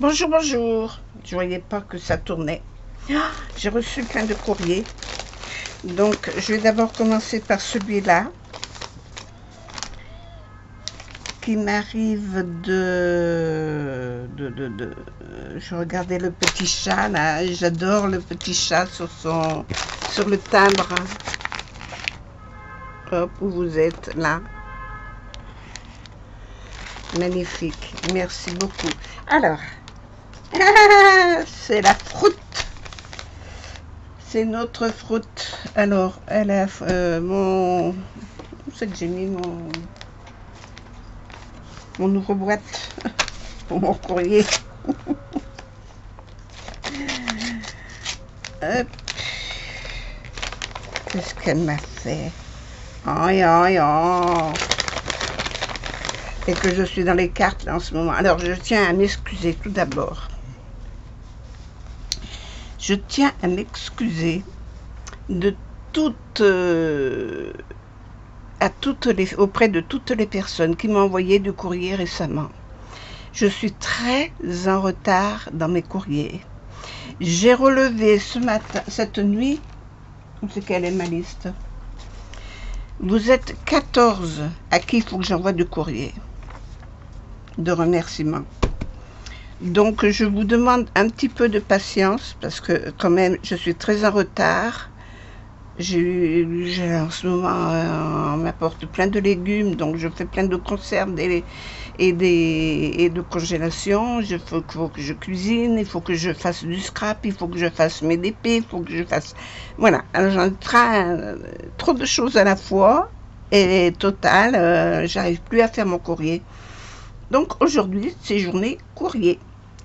Bonjour, bonjour. Je voyais pas que ça tournait. Ah, j'ai reçu plein de courriers. Donc, je vais d'abord commencer par celui-là qui m'arrive Je regardais le petit chat là. J'adore le petit chat sur le timbre. Hop, où vous êtes là. Magnifique. Merci beaucoup. Alors, c'est la fruite. C'est notre fruite. Alors, elle a mon... C'est que j'ai mis mon ouvre-boîte pour mon courrier. Hop. Qu'est-ce qu'elle m'a fait? Aïe, aïe, aïe. Et que je suis dans les cartes là, en ce moment. Alors, je tiens à m'excuser tout d'abord. Je tiens à m'excuser de auprès de toutes les personnes qui m'ont envoyé du courrier récemment. Je suis très en retard dans mes courriers. J'ai relevé ce matin, cette nuit, c'est quelle est ma liste? Vous êtes 14 à qui il faut que j'envoie du courrier de remerciements. Donc, je vous demande un petit peu de patience parce que quand même, je suis très en retard. J'ai en ce moment, on m'apporte plein de légumes, donc je fais plein de conserves et de congélation. Il faut que je cuisine, il faut que je fasse du scrap, il faut que je fasse mes DP, il faut que je fasse... Voilà, alors j'en train trop de choses à la fois et total, j'arrive plus à faire mon courrier. Donc aujourd'hui, c'est journée courrier.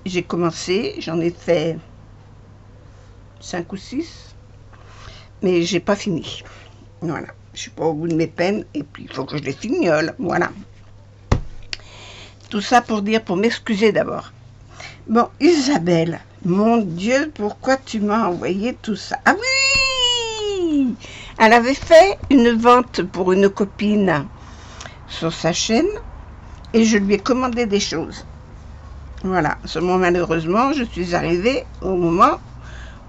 J'ai commencé, j'en ai fait 5 ou 6, mais j'ai pas fini. Voilà, je suis pas au bout de mes peines, et puis il faut que je les fignole, voilà. Tout ça pour m'excuser d'abord. Bon, Isabelle, mon Dieu, pourquoi tu m'as envoyé tout ça? Ah oui! Elle avait fait une vente pour une copine sur sa chaîne, et je lui ai commandé des choses. Voilà, seulement malheureusement, je suis arrivée au moment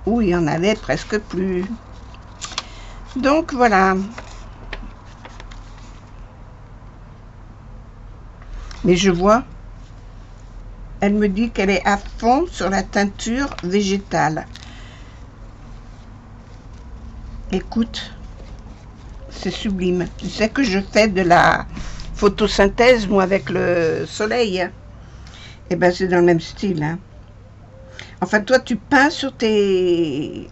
où il y en avait presque plus. Donc voilà. Mais je vois, elle me dit qu'elle est à fond sur la teinture végétale. Écoute, c'est sublime. Tu sais que je fais de la photosynthèse, moi, avec le soleil. Et ben c'est dans le même style. Hein. Enfin, toi, tu peins sur tes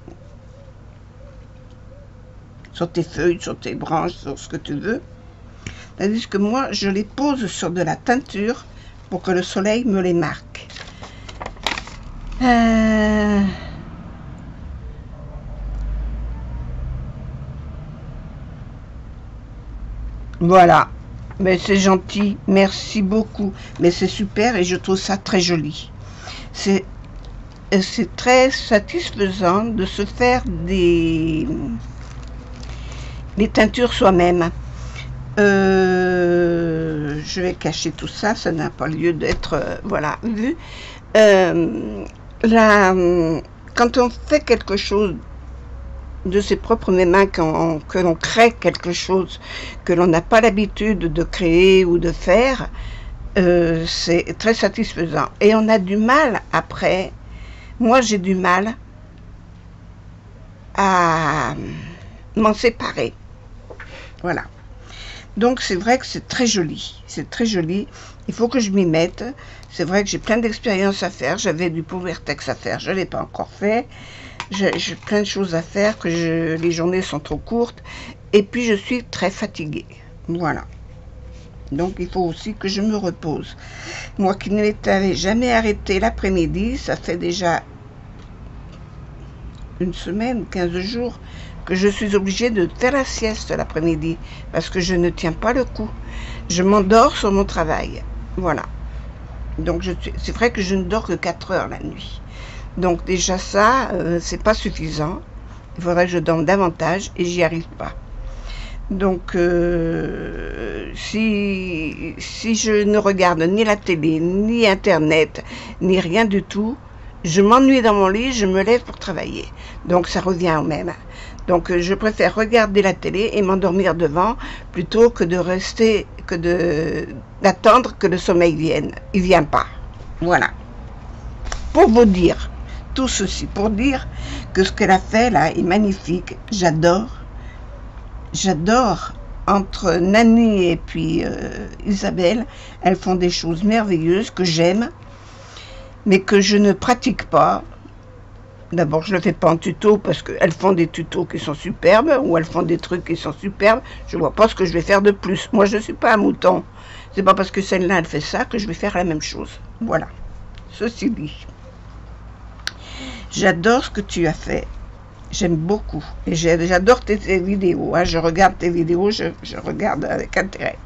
feuilles, sur tes branches, sur ce que tu veux. Tandis que moi, je les pose sur de la teinture pour que le soleil me les marque. Voilà. Mais c'est gentil, merci beaucoup. Mais c'est super et je trouve ça très joli. C'est très satisfaisant de se faire des teintures soi-même. Je vais cacher tout ça, ça n'a pas lieu d'être, voilà, vu. Quand on fait quelque chose de ses propres mains, que l'on crée quelque chose que l'on n'a pas l'habitude de créer ou de faire, c'est très satisfaisant. Et on a du mal après, moi j'ai du mal à m'en séparer. Voilà. Donc c'est vrai que c'est très joli, il faut que je m'y mette. C'est vrai que j'ai plein d'expériences à faire, j'avais du PowerTex à faire, je ne l'ai pas encore fait. J'ai plein de choses à faire, les journées sont trop courtes, et puis je suis très fatiguée. Voilà. Donc il faut aussi que je me repose. Moi qui ne m'étais jamais arrêtée l'après-midi, ça fait déjà une semaine, 15 jours, que je suis obligée de faire la sieste l'après-midi, parce que je ne tiens pas le coup. Je m'endors sur mon travail. Voilà. Donc c'est vrai que je ne dors que 4 heures la nuit. Donc déjà ça, c'est pas suffisant. Il faudrait que je dorme davantage et j'y arrive pas. Donc, si je ne regarde ni la télé, ni Internet, ni rien du tout, je m'ennuie dans mon lit, je me lève pour travailler. Donc, ça revient au même. Donc, je préfère regarder la télé et m'endormir devant plutôt que de rester, d'attendre que le sommeil vienne. Il ne vient pas. Voilà. Pour vous dire, tout ceci, pour dire que ce qu'elle a fait là est magnifique. J'adore. J'adore. Entre Nani et puis Isabelle, elles font des choses merveilleuses que j'aime, mais que je ne pratique pas. D'abord, je ne le fais pas en tuto parce qu'elles font des tutos qui sont superbes ou elles font des trucs qui sont superbes. Je ne vois pas ce que je vais faire de plus. Moi, je ne suis pas un mouton. C'est pas parce que celle-là, elle fait ça que je vais faire la même chose. Voilà. Ceci dit, j'adore ce que tu as fait. J'aime beaucoup. Et j'adore tes vidéos. Hein. Je regarde tes vidéos, je regarde avec intérêt.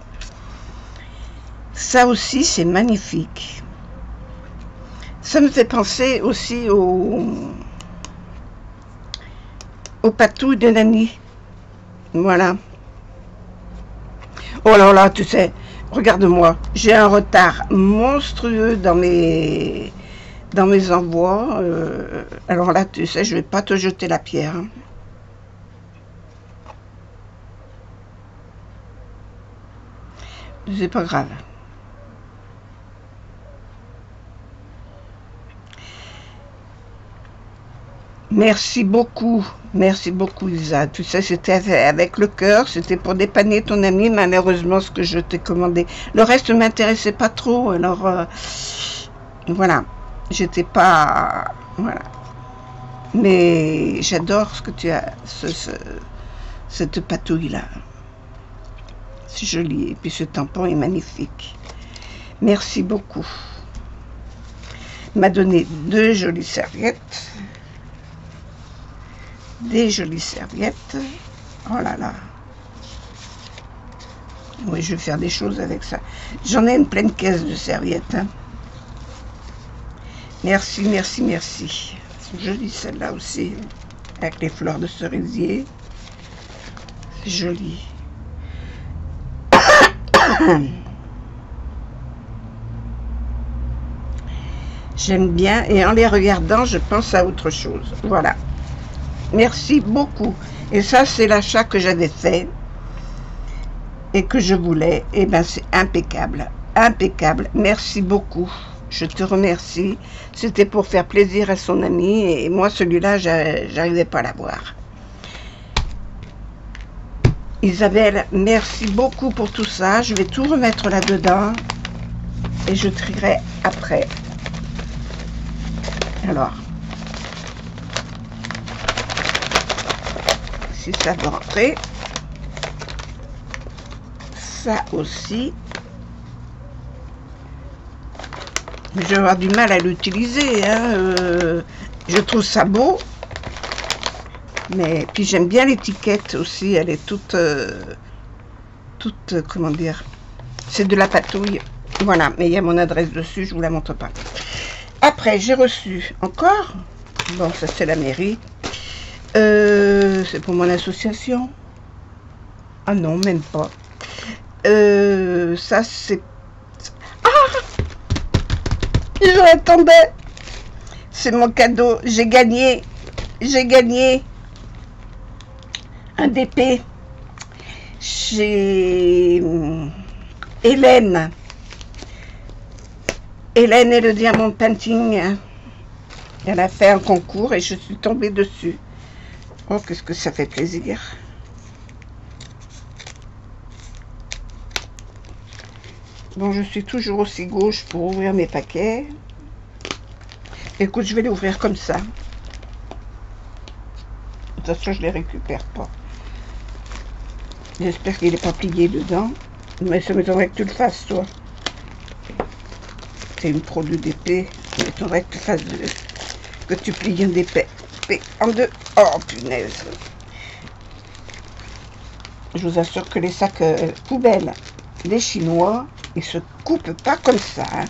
Ça aussi, c'est magnifique. Ça me fait penser aussi aux patouilles de Nani. Voilà. Oh là là, tu sais, regarde-moi. J'ai un retard monstrueux dans mes envois. Alors là, tu sais, je vais pas te jeter la pierre. Hein. C'est pas grave. Merci beaucoup Isa. Tu sais, c'était avec le cœur, c'était pour dépanner ton ami, malheureusement ce que je t'ai commandé. Le reste ne m'intéressait pas trop, alors voilà, j'étais pas... Voilà. Mais j'adore ce que tu as, cette patouille-là. C'est joli, et puis ce tampon est magnifique. Merci beaucoup. Il m'a donné deux jolies serviettes. Des jolies serviettes. Oh là là. Oui, je vais faire des choses avec ça. J'en ai une pleine caisse de serviettes. Hein. Merci, merci, merci. C'est joli celle-là aussi. Avec les fleurs de cerisier. C'est joli. J'aime bien. Et en les regardant, je pense à autre chose. Voilà. Merci beaucoup. Et ça, c'est l'achat que j'avais fait et que je voulais. Et bien, c'est impeccable. Impeccable. Merci beaucoup. Je te remercie. C'était pour faire plaisir à son ami. Et moi, celui-là, j'arrivais pas à l'avoir. Isabelle, merci beaucoup pour tout ça. Je vais tout remettre là-dedans. Et je trierai après. Alors. Si ça va rentrer. Ça aussi. Je vais avoir du mal à l'utiliser. Hein. Je trouve ça beau. Mais puis j'aime bien l'étiquette aussi. Elle est toute, comment dire. C'est de la patouille. Voilà. Mais il y a mon adresse dessus. Je vous la montre pas. Après, j'ai reçu encore. Bon, ça c'est la mairie. C'est pour mon association. Ah non, même pas. Ça c'est... Ah! Je l'attendais. C'est mon cadeau. J'ai gagné. J'ai gagné un DP chez Hélène. Hélène et le Diamond Painting. Elle a fait un concours et je suis tombée dessus. Oh, qu'est-ce que ça fait plaisir. Bon, je suis toujours aussi gauche pour ouvrir mes paquets. Écoute, je vais les ouvrir comme ça. De toute façon, je les récupère pas. J'espère qu'il n'est pas plié dedans. Mais ça m'étonnerait que tu le fasses, toi. C'est une pro du DP. Ça m'étonnerait que tu fasses que tu plies un DP en deux. Oh, punaise. Je vous assure que les sacs poubelles des Chinois, ils se coupent pas comme ça. Hein.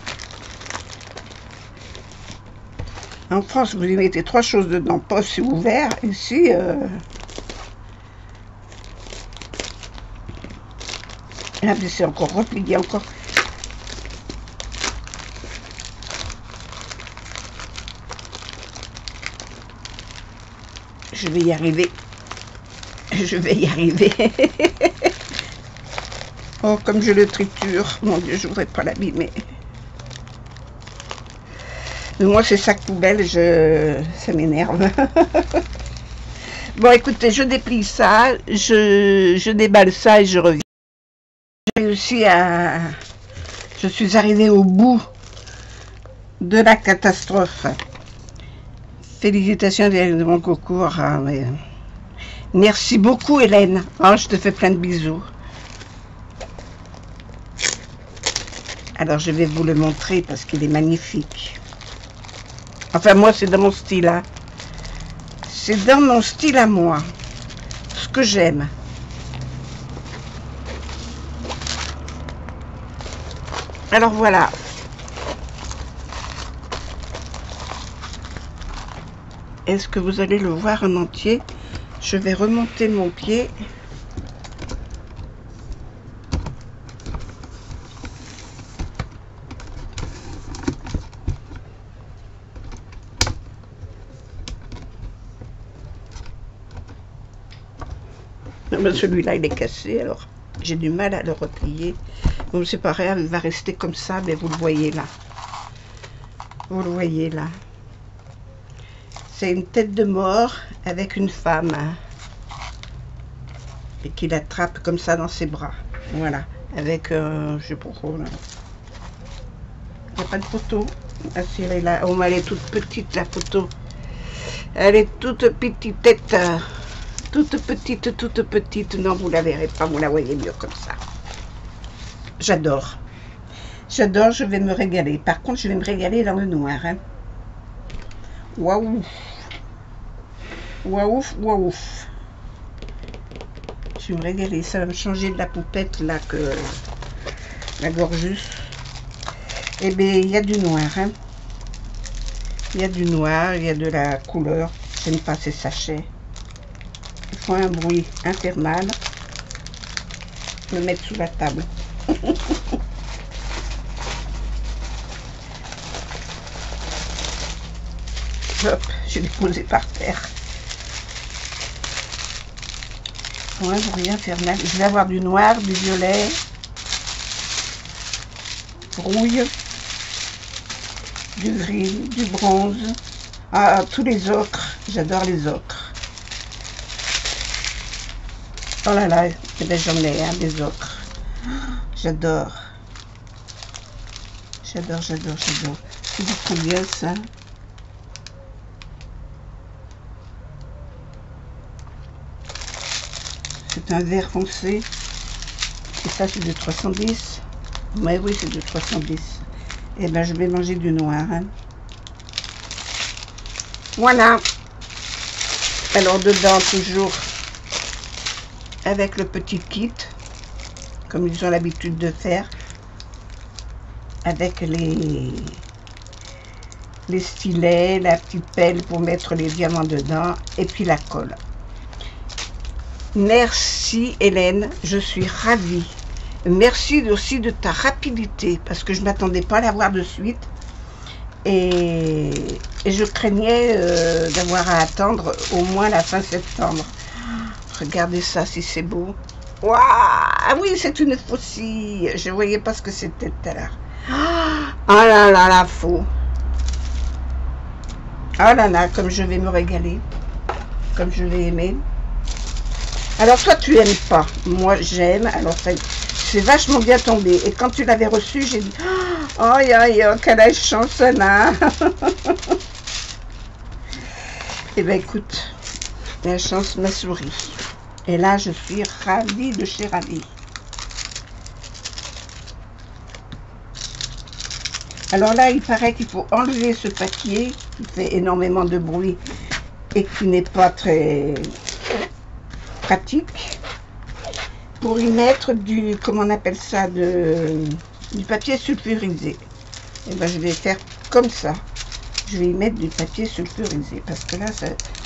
En France, vous y mettez 3 choses dedans, pas c'est ouvert. Ici, Ah, mais c'est encore replié, encore. Je vais y arriver. Je vais y arriver. Oh, comme je le triture. Mon Dieu, je voudrais pas l'abîmer. Moi, c'est sac poubelle, ça m'énerve. Bon, écoutez, je déplie ça, je déballe ça et je reviens. J'ai réussi à... Je suis arrivée au bout de la catastrophe. Félicitations de mon concours. Hein, mais... Merci beaucoup, Hélène. Oh, je te fais plein de bisous. Alors, je vais vous le montrer parce qu'il est magnifique. Enfin, moi, c'est dans mon style. Hein. C'est dans mon style à moi. Ce que j'aime. Alors, voilà. Est-ce que vous allez le voir en entier? Je vais remonter mon pied. Celui-là, il est cassé, alors j'ai du mal à le replier. Bon, c'est pas grave, il va rester comme ça, mais vous le voyez là. Vous le voyez là. C'est une tête de mort avec une femme. Hein, et qui l'attrape comme ça dans ses bras. Voilà. Avec, je sais pas quoi, là. Il n'y a pas de photo. Ah, si, elle est là. Oh, mais elle est toute petite, la photo. Elle est toute petite tête. Toute petite, toute petite. Non, vous la verrez pas, vous la voyez mieux comme ça. J'adore. J'adore, je vais me régaler. Par contre, je vais me régaler dans le noir. Hein. Waouh. Waouh, waouh. Je vais me régaler. Ça va me changer de la poupette, là, que la Gorgeous. Eh bien, il y a du noir. Hein. Il y a du noir, il y a de la couleur. J'aime pas ces sachets. Il faut un bruit infernal. Me mettre sous la table. Hop, je l'ai posé par terre. Il faut un bruit infernal. Je vais avoir du noir, du violet, rouille, du gris, du bronze. Ah, tous les ocres. J'adore les ocres. Oh là là, eh ben, j'en ai hein, des ocres. J'adore. J'adore, j'adore, j'adore. Tu dis combien ça? C'est un vert foncé. Et ça, c'est de 310. Mais oui, c'est de 310. Et ben, je vais manger du noir. Hein. Voilà. Alors, dedans, toujours, avec le petit kit, comme ils ont l'habitude de faire, avec les stylets, la petite pelle pour mettre les diamants dedans, et puis la colle. Merci Hélène, je suis ravie. Merci aussi de ta rapidité, parce que je ne m'attendais pas à l'avoir de suite. Et je craignais d'avoir à attendre au moins la fin septembre. Regardez ça, si c'est beau. Waouh! Ah oui, c'est une faucille. Je ne voyais pas ce que c'était tout à l'heure. Oh là là, la faux. Oh là là, comme je vais me régaler. Comme je vais aimer. Alors toi, tu aimes pas. Moi, j'aime. Alors, c'est vachement bien tombé. Et quand tu l'avais reçu, j'ai dit, oh, aïe, quelle chance, là. Eh bien, écoute, la chance m'a souri. Et là, je suis ravie de chez ravie. Alors là, il paraît qu'il faut enlever ce papier qui fait énormément de bruit et qui n'est pas très pratique pour y mettre du, comment on appelle ça, du papier sulfurisé. Et ben, je vais faire comme ça. Je vais y mettre du papier sulfurisé parce que là,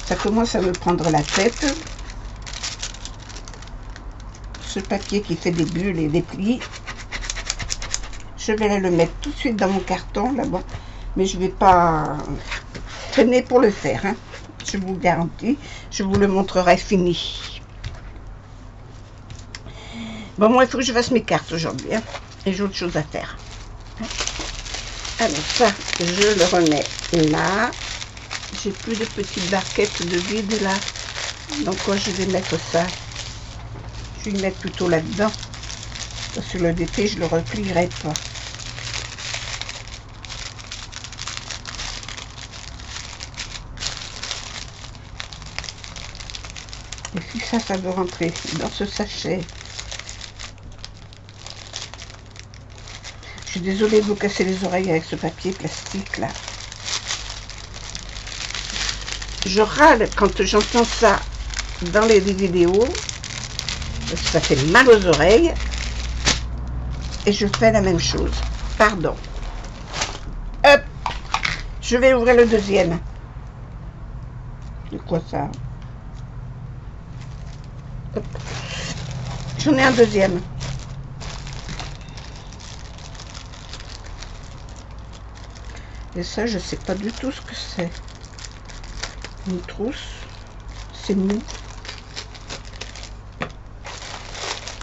ça commence à me prendre la tête. ce papier qui fait des bulles et des plis. Je vais aller le mettre tout de suite dans mon carton là-bas, mais je ne vais pas traîner pour le faire, hein. Je vous garantis, je vous le montrerai fini. Bon, moi, il faut que je fasse mes cartes aujourd'hui, hein, et j'ai autre chose à faire. Alors ça, je le remets là. J'ai plus de petites barquettes de vide là. Donc quoi, je vais mettre ça. Je vais le mettre plutôt là-dedans. Parce que le DP, je le replierai pas. Et puis ça veut rentrer dans ce sachet. Je suis désolée de vous casser les oreilles avec ce papier plastique là. Je râle quand j'entends ça dans les vidéos. Parce que ça fait mal aux oreilles. Et je fais la même chose. Pardon. Hop. Je vais ouvrir le deuxième. C'est quoi ça? J'en ai un deuxième. Et ça, je sais pas du tout ce que c'est. Une trousse. C'est mou.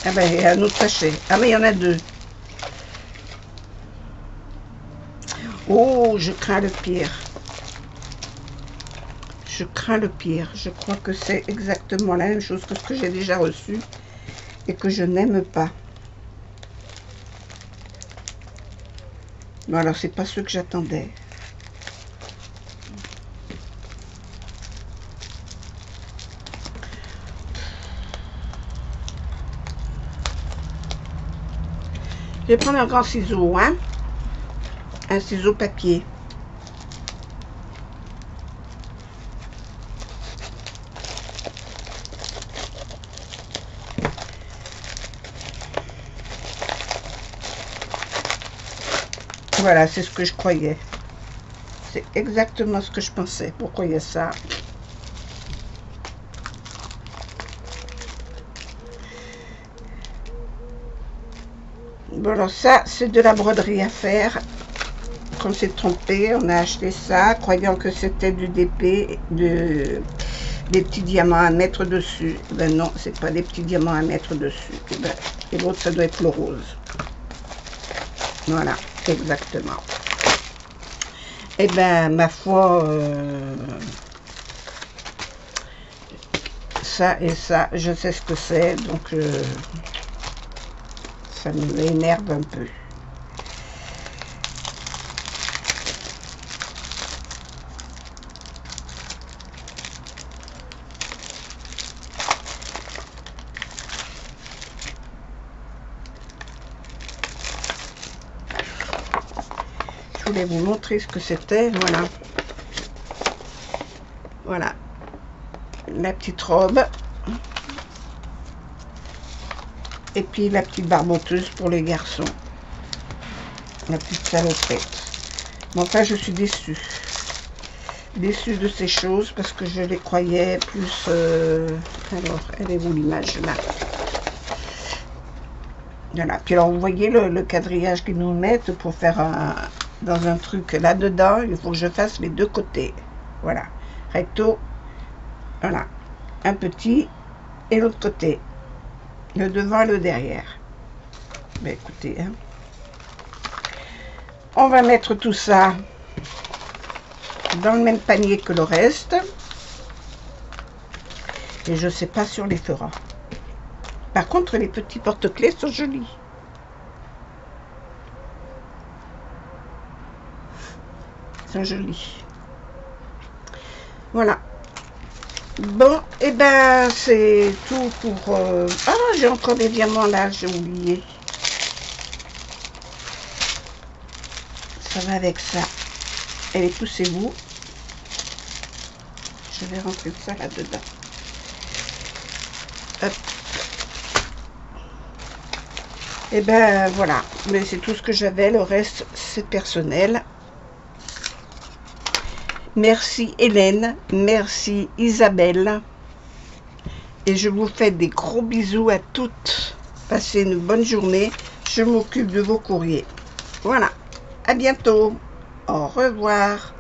Ah ben, il y a un autre sachet. Ah mais il y en a deux. Oh, je crains le pire. Je crains le pire. Je crois que c'est exactement la même chose que ce que j'ai déjà reçu et que je n'aime pas. Bon, alors c'est pas ce que j'attendais. Je vais prendre un grand ciseau, hein, un ciseau papier. Voilà, c'est ce que je croyais. C'est exactement ce que je pensais. Pourquoi il y a ça? Bon, alors ça, c'est de la broderie à faire. On s'est trompé, on a acheté ça, croyant que c'était du DP, des petits diamants à mettre dessus. Ben non, c'est pas des petits diamants à mettre dessus. Et l'autre, ça doit être le rose. Voilà, exactement. Et ben, ma foi, ça et ça, je sais ce que c'est, donc ça m'énerve un peu. Je voulais vous montrer ce que c'était, voilà. Voilà. La petite robe. Et puis la petite barboteuse pour les garçons. La petite salopette. Mais enfin, je suis déçue. Déçue de ces choses parce que je les croyais plus... Alors, elle est où l'image là? Voilà. Puis alors, vous voyez le quadrillage qu'ils nous mettent pour faire dans un truc là-dedans. Il faut que je fasse les deux côtés. Voilà. Recto. Voilà. Un petit et l'autre côté. Le devant et le derrière. Ben écoutez, hein. On va mettre tout ça dans le même panier que le reste. Et je sais pas si on les fera. Par contre, les petits porte-clés sont jolis. Ils sont jolis. Voilà. Bon, et ben c'est tout pour... Ah, j'ai encore des diamants là, j'ai oublié. Ça va avec ça. Et poussez-vous. Je vais rentrer ça là-dedans. Hop. Et ben voilà. Mais c'est tout ce que j'avais. Le reste, c'est personnel. Merci Hélène, merci Isabelle, et je vous fais des gros bisous à toutes. Passez une bonne journée. Je m'occupe de vos courriers. Voilà. À bientôt. Au revoir.